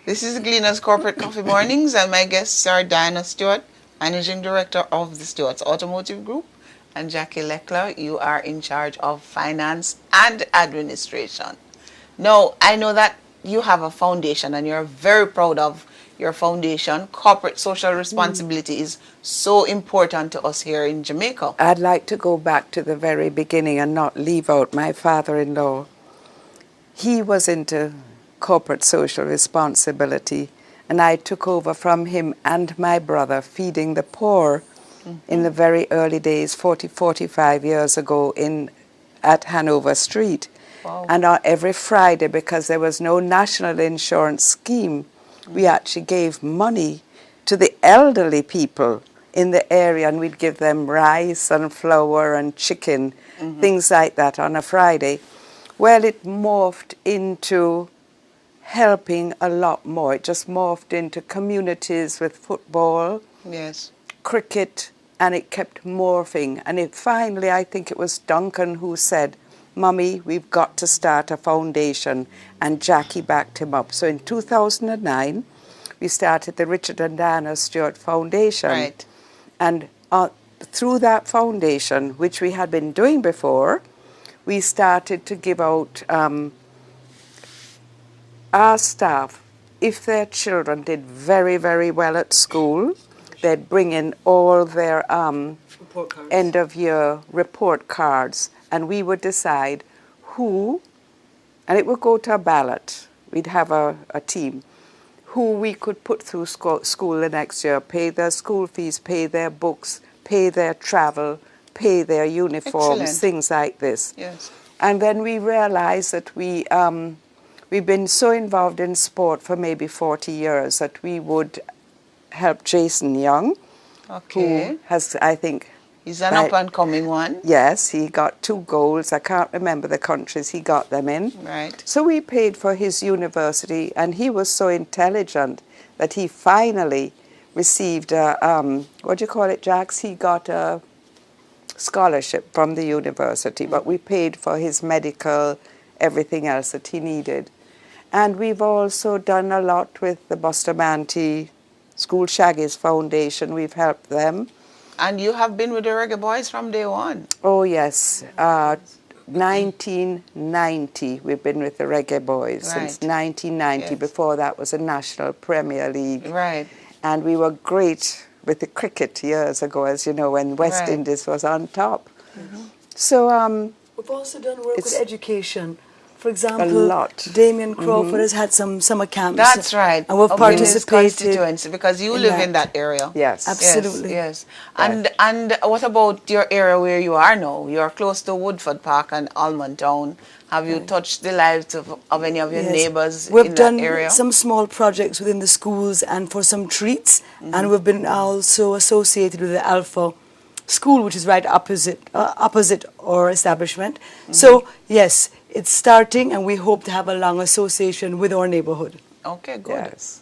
This is Gleaner's Corporate Coffee Mornings, and my guests are Diana Stewart, Managing Director of the Stewart's Automotive Group, and Jackie Leckler. You are in charge of finance and administration. Now, I know that you have a foundation and you're very proud of your foundation. Corporate social responsibility is so important to us here in Jamaica. I'd like to go back to the very beginning and not leave out my father-in-law. He was into corporate social responsibility, and I took over from him and my brother feeding the poor in the very early days, 45 years ago at Hanover Street. Wow. And every Friday, because there was no national insurance scheme, we actually gave money to the elderly people in the area, and we'd give them rice and flour and chicken, things like that on a Friday. Well, it morphed into helping a lot more. It just morphed into communities with football, Yes. cricket, and it kept morphing. And finally, I think it was Duncan who said, "Mummy, we've got to start a foundation," and Jackie backed him up. So in 2009, we started the Richard and Diana Stewart Foundation. Right. And through that foundation, which we had been doing before, we started to give out our staff, if their children did very, very well at school, they'd bring in all their end-of-year report cards, and we would decide who, and it would go to a ballot. We'd have a team, who we could put through school the next year, pay their school fees, pay their books, pay their travel, pay their uniforms, Excellent. things like this. Yes. And then we realized that we've been so involved in sport for maybe 40 years that we would help Jason Young, Okay. who has, I think... He's an up-and-coming one. Yes, he got 2 goals. I can't remember the countries he got them in. Right. So we paid for his university, and he was so intelligent that he finally received a, what do you call it, Jax? He got a scholarship from the university, but we paid for his medical, everything else that he needed. And we've also done a lot with the Bustamante School Shaggies Foundation. We've helped them. And you have been with the Reggae Boys from day one. Oh, yes. 1990, we've been with the Reggae Boys since 1990. Yes. Before that was a National Premier League. Right. And we were great with the cricket years ago, as you know, when West Right. Indies was on top. So we've also done work with education. For a example, lot. Damien Crawford has had some summer camps. That's right. And we've Up in his participated. constituency, because you live in that area. Yes. Absolutely. Yes. And what about your area where you are now? You're close to Woodford Park and Almond Town. Have you touched the lives of any of your neighbors We've in done that area? some small projects within the schools and for some treats, and we've been also associated with the Alpha School, which is right opposite our establishment. So yes, it's starting, and we hope to have a long association with our neighborhood. Okay, good. Yes.